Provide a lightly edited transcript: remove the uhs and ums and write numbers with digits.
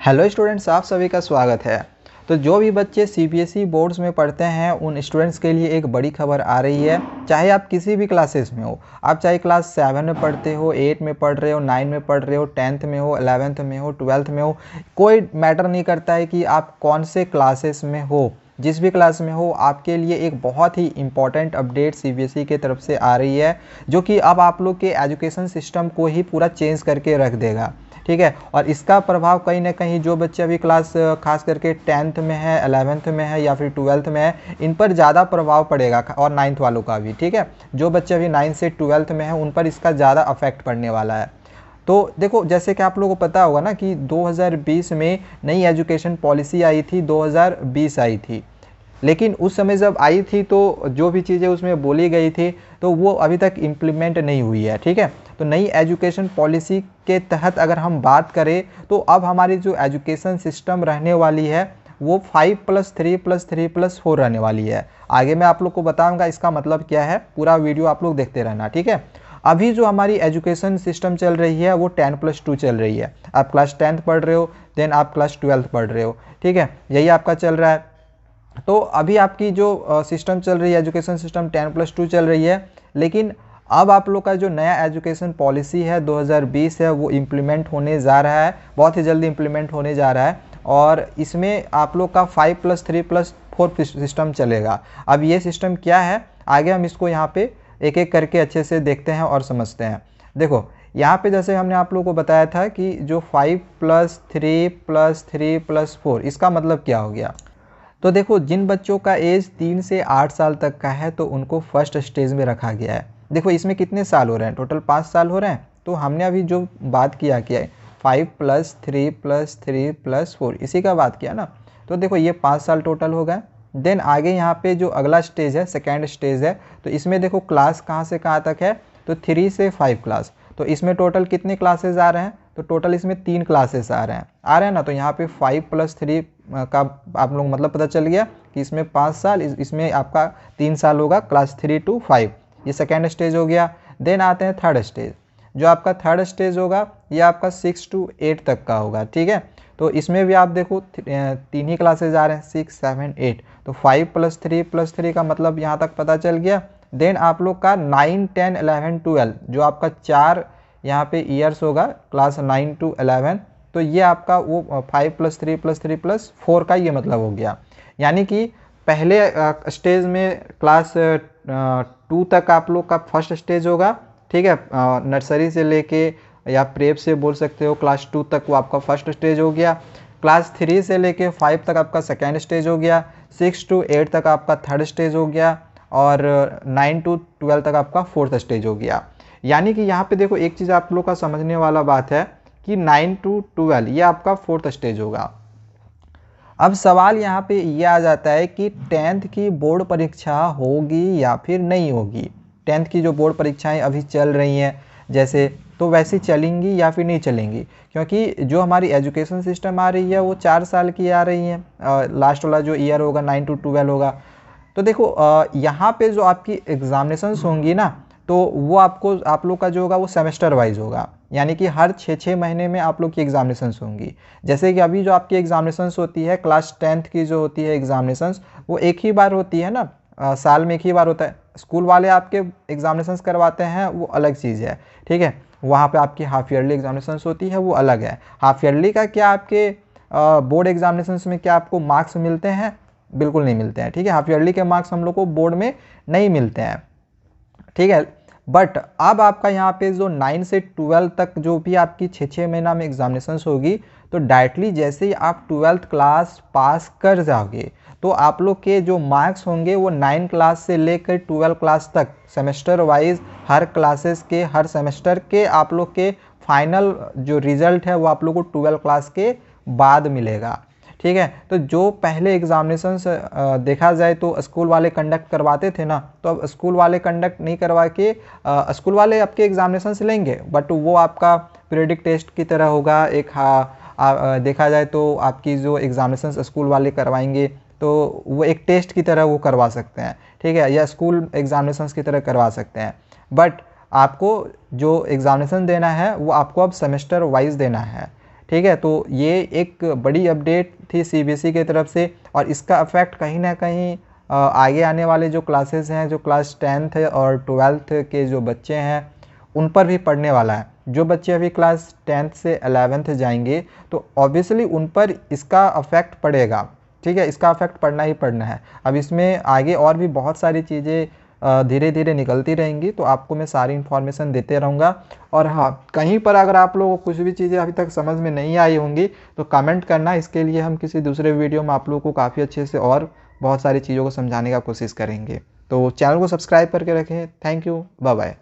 Hello students, आप सभी का स्वागत है। तो जो भी बच्चे सीबीएसई बोर्ड्स में पढ़ते हैं उन स्टूडेंट्स के लिए एक बड़ी खबर आ रही है। चाहे आप किसी भी क्लासेस में हो, आप चाहे क्लास 7 में पढ़ते हो, 8 में पढ़ रहे हो, 9 में पढ़ रहे हो, 10th में हो, 11th में हो, 12th में हो, कोई मैटर नहीं करता है कि आप कौन से क्लासेस में हो। जिस भी क्लास में हो, आपके लिए एक बहुत ही इम्पॉर्टेंट अपडेट सीबीएसई के तरफ से आ रही है, जो कि अब आप लोग के एजुकेशन सिस्टम को ही पूरा चेंज करके रख देगा। ठीक है, और इसका प्रभाव कहीं ना कहीं जो बच्चे अभी क्लास खास करके 10th में है, 11th में है या फिर 12th में है, इन पर ज़्यादा प्रभाव पड़ेगा, और 9th वालों का भी। ठीक है, जो बच्चे अभी 9th से 12th में है उन पर इसका ज़्यादा अफेक्ट पड़ने वाला है। तो देखो, जैसे कि आप लोगों को पता होगा ना कि 2020 में नई एजुकेशन पॉलिसी आई थी, 2020 आई थी। लेकिन उस समय जब आई थी तो जो भी चीज़ें उसमें बोली गई थी तो वो अभी तक इम्प्लीमेंट नहीं हुई है। ठीक है, तो नई एजुकेशन पॉलिसी के तहत अगर हम बात करें तो अब हमारी जो एजुकेशन सिस्टम रहने वाली है वो 5+3+3+4 रहने वाली है। आगे मैं आप लोग को बताऊंगा इसका मतलब क्या है, पूरा वीडियो आप लोग देखते रहना। ठीक है, अभी जो हमारी एजुकेशन सिस्टम चल रही है वो 10+2 चल रही है। आप क्लास 10th पढ़ रहे हो, देन आप क्लास 12th पढ़ रहे हो। ठीक है, यही आपका चल रहा है। तो अभी आपकी जो सिस्टम चल रही है, एजुकेशन सिस्टम 10+2 चल रही है। लेकिन अब आप लोग का जो नया एजुकेशन पॉलिसी है 2020 है वो इम्प्लीमेंट होने जा रहा है, बहुत ही जल्दी इम्प्लीमेंट होने जा रहा है। और इसमें आप लोग का 5+3+4 सिस्टम चलेगा। अब ये सिस्टम क्या है, आगे हम इसको यहाँ पे एक एक करके अच्छे से देखते हैं और समझते हैं। देखो, यहाँ पे जैसे हमने आप लोगों को बताया था कि जो 5+3+3+4 इसका मतलब क्या हो गया। तो देखो, जिन बच्चों का एज 3 से 8 साल तक का है तो उनको फर्स्ट स्टेज में रखा गया है। देखो, इसमें कितने साल हो रहे हैं, टोटल 5 साल हो रहे हैं। तो हमने अभी जो बात किया 5+3+3+4 इसी का बात किया ना। तो देखो, ये 5 साल टोटल हो गए। देन आगे यहाँ पे जो अगला स्टेज है, सेकेंड स्टेज है, तो इसमें देखो क्लास कहाँ से कहाँ तक है, तो 3 से 5 क्लास। तो इसमें टोटल कितने क्लासेज आ रहे हैं, तो टोटल इसमें 3 क्लासेस आ रहे हैं ना। तो यहाँ पे 5+3 का आप लोग मतलब पता चल गया कि इसमें 5 साल, इसमें आपका 3 साल होगा, क्लास 3 to 5। ये सेकेंड स्टेज हो गया। देन आते हैं थर्ड स्टेज। जो आपका थर्ड स्टेज होगा ये आपका 6 to 8 तक का होगा। ठीक है, तो इसमें भी आप देखो 3 ही क्लासेज आ रहे हैं, 6, 7, 8। तो 5+3+3 का मतलब यहाँ तक पता चल गया। देन आप लोग का 9, 10, 11, 12 जो आपका 4 यहाँ पे ईयर्स होगा, क्लास 9 to 11। तो ये आपका वो 5+3+3+4 का ये मतलब हो गया। यानी कि पहले स्टेज में क्लास 2 तक आप लोग का फर्स्ट स्टेज होगा। ठीक है, नर्सरी से लेके या प्रेप से बोल सकते हो, क्लास 2 तक वो आपका फर्स्ट स्टेज हो गया। क्लास 3 से लेके 5 तक आपका सेकेंड स्टेज हो गया। 6 to 8 तक आपका थर्ड स्टेज हो गया। और 9 to 12 तक आपका फोर्थ स्टेज हो गया। यानी कि यहाँ पे देखो, एक चीज़ आप लोग का समझने वाला बात है कि 9 to 12 ये आपका फोर्थ स्टेज होगा। अब सवाल यहाँ पे ये आ जाता है कि 10th की बोर्ड परीक्षा होगी या फिर नहीं होगी। 10th की जो बोर्ड परीक्षाएं अभी चल रही हैं जैसे, तो वैसी चलेंगी या फिर नहीं चलेंगी, क्योंकि जो हमारी एजुकेशन सिस्टम आ रही है वो 4 साल की आ रही है। लास्ट वाला जो ईयर होगा 9 to 12 होगा। तो देखो, यहाँ पे जो आपकी एग्जामिनेशंस होंगी ना, तो वो आप लोग का जो होगा वो सेमेस्टर वाइज होगा। यानी कि हर 6-6 महीने में आप लोग की एग्जामिनेशंस होंगी। जैसे कि अभी जो आपकी एग्जामिनेशंस होती है क्लास 10th की जो होती है एग्जामिनेशंस, वो एक ही बार होती है ना, साल में एक ही बार होता है। स्कूल वाले आपके एग्जामिनेशंस करवाते हैं वो अलग चीज़ है। ठीक है, वहाँ पे आपकी हाफ ईयरली एग्जामिनेशंस होती है वो अलग है। हाफ ईयरली का क्या, आपके बोर्ड एग्जामिनेशंस में क्या आपको मार्क्स मिलते हैं, बिल्कुल नहीं मिलते हैं। ठीक है, हाफ ईयरली के मार्क्स हम लोग को बोर्ड में नहीं मिलते हैं। ठीक है, बट अब आपका यहाँ पे जो 9 से 12 तक जो भी आपकी 6-6 महीना में एग्जामिनेशंस होगी, तो डायरेक्टली जैसे ही आप 12th क्लास पास कर जाओगे तो आप लोग के जो मार्क्स होंगे वो 9 क्लास से लेकर 12 क्लास तक सेमेस्टर वाइज हर क्लासेस के, हर सेमेस्टर के आप लोग के फाइनल जो रिजल्ट है वो आप लोग को 12 क्लास के बाद मिलेगा। ठीक है, तो जो पहले एग्जामिनेशंस देखा जाए तो स्कूल वाले कंडक्ट करवाते थे ना, तो अब स्कूल वाले कंडक्ट नहीं करवा के स्कूल वाले आपके एग्जामिनेशंस लेंगे, बट वो आपका पीरियडिक टेस्ट की तरह होगा। एक देखा जाए तो आपकी जो एग्जामिनेशंस स्कूल वाले करवाएंगे तो वो एक टेस्ट की तरह वो करवा सकते हैं। ठीक है, या स्कूल एग्जामिनेशंस की तरह करवा सकते हैं। बट आपको जो एग्जामिनेशन देना है वो आपको अब सेमेस्टर वाइज देना है। ठीक है। तो ये एक बड़ी अपडेट थी सीबीएसई की तरफ से, और इसका इफेक्ट कहीं ना कहीं आगे आने वाले जो क्लासेस हैं, जो क्लास 10th और 12th के जो बच्चे हैं उन पर भी पढ़ने वाला है। जो बच्चे अभी क्लास 10th से 11th जाएंगे तो ऑब्वियसली उन पर इसका अफेक्ट पड़ेगा, ठीक है, इसका अफेक्ट पड़ना ही पड़ना है। अब इसमें आगे और भी बहुत सारी चीज़ें धीरे धीरे निकलती रहेंगी, तो आपको मैं सारी इन्फॉर्मेशन देते रहूँगा। और हाँ, कहीं पर अगर आप लोगों को कुछ भी चीज़ें अभी तक समझ में नहीं आई होंगी तो कमेंट करना, इसके लिए हम किसी दूसरे वीडियो में आप लोगों को काफ़ी अच्छे से और बहुत सारी चीज़ों को समझाने का कोशिश करेंगे। तो चैनल को सब्सक्राइब करके रखें। Thank you, bye bye.